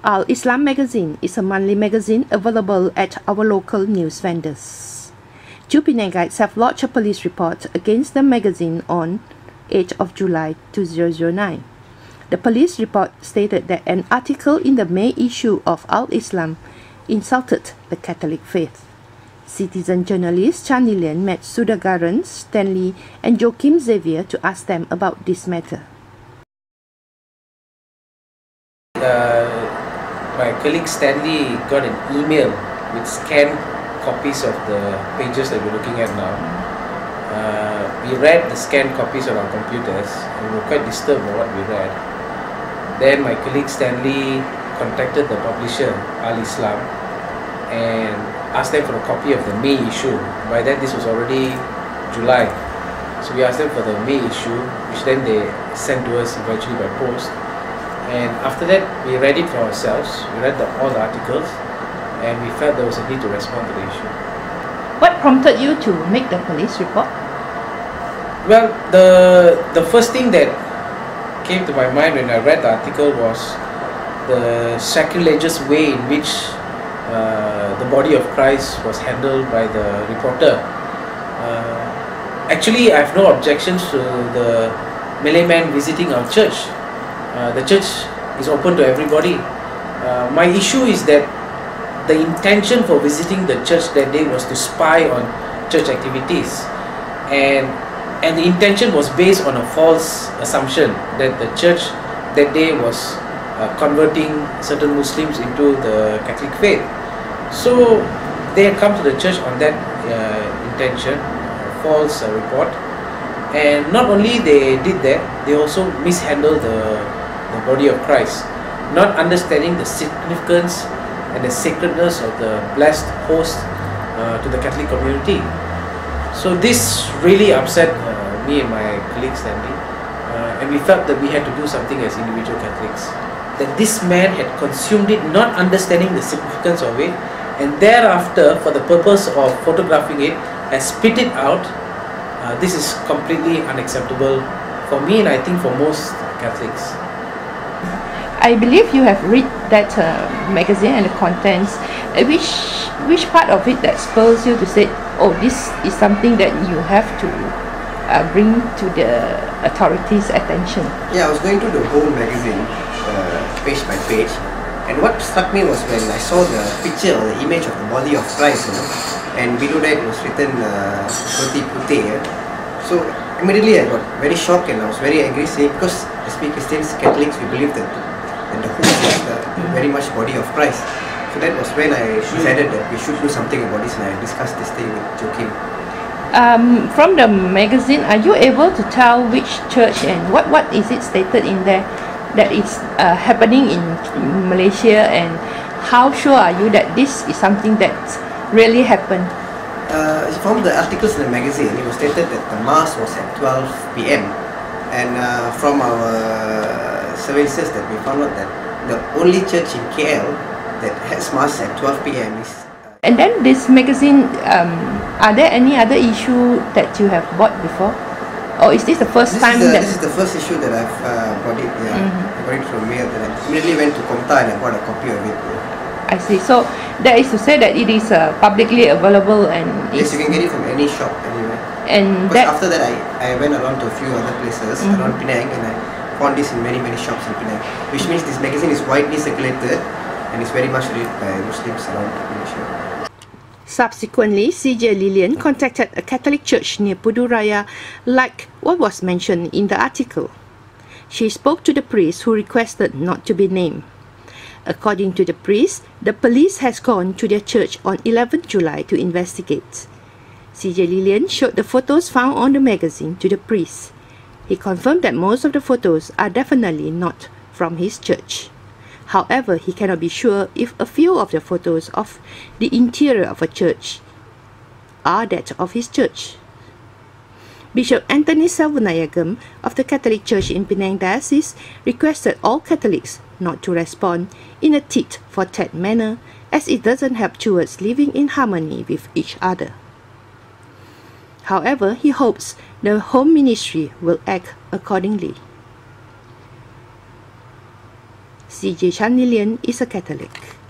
Islam magazine is a monthly magazine available at our local news vendors. Two Penangites have lodged a police report against the magazine on 8th of July 2009. The police report stated that an article in the May issue of Islam insulted the Catholic faith. Citizen journalist Chan Lilian met Sudagaran, Stanley and Joachim Xavier to ask them about this matter. My colleague Stanley got an email with scanned copies of the pages that we're looking at now. We read the scanned copies on our computers and we were quite disturbed by what we read. Then my colleague Stanley contacted the publisher Islam and asked them for a copy of the May issue. By then this was already July. So we asked them for the May issue, which then they sent to us eventually by post. And after that, we read it for ourselves. We read all the articles, and we felt there was a need to respond to the issue. What prompted you to make the police report? Well, the first thing that came to my mind when I read the article was the sacrilegious way in which the body of Christ was handled by the reporter. Actually, I have no objections to the Malay man visiting our church. The church is open to everybody. My issue is that the intention for visiting the church that day was to spy on church activities, and the intention was based on a false assumption that the church that day was converting certain Muslims into the Catholic faith. So they had come to the church on that intention, false report, and not only they did that, they also mishandled the body of Christ, not understanding the significance and the sacredness of the blessed host to the Catholic community. So this really upset me and my colleague Stanley, and we felt that we had to do something as individual Catholics. That this man had consumed it, not understanding the significance of it, and thereafter, for the purpose of photographing it, has spit it out. This is completely unacceptable for me, and I think for most Catholics. I believe you have read that magazine and the contents. Which part of it that spurs you to say, oh, this is something that you have to bring to the authorities' attention? Yeah, I was going through the whole magazine, page by page, and what struck me was when I saw the picture or the image of the body of Christ, and below that it was written Roti Putih. So immediately I got very shocked and I was very angry, saying, because as we Christians, Catholics, we believe that the host is very much body of Christ. So that was when I decided that we should do something about this, and I discussed this thing with Joachim. From the magazine, are you able to tell which church and what is it stated in there that is happening in Malaysia, and how sure are you that this is something that really happened? From the articles in the magazine, it was stated that the mass was at 12 p.m. and from our surveys that we found out that the only church in KL that has mass at 12 p.m. is... And then this magazine, are there any other issue that you have bought before? Or is this the first time that... This is the first issue that I've bought it, yeah. I bought it from here, then I immediately went to Komta and I bought a copy of it. Yeah. I see. So that is to say that it is publicly available and... Yes, you can get it from any shop, anywhere. And after that I went around to a few other places around Penang, and I found this in many shops in Penang, which means this magazine is widely circulated and is very much read by Muslims around Malaysia. Subsequently, CJ Lilian contacted a Catholic church near Puduraya, like what was mentioned in the article. She spoke to the priest, who requested not to be named. According to the priest, the police has gone to their church on 11th July to investigate. CJ Lilian showed the photos found on the magazine to the priest. He confirmed that most of the photos are definitely not from his church. However, he cannot be sure if a few of the photos of the interior of a church are that of his church. Bishop Anthony Selvanayagam of the Catholic Church in Penang Diocese requested all Catholics not to respond in a tit-for-tat manner, as it doesn't help towards living in harmony with each other. However, he hopes the Home Ministry will act accordingly. CJ Chan Lilian is a Catholic.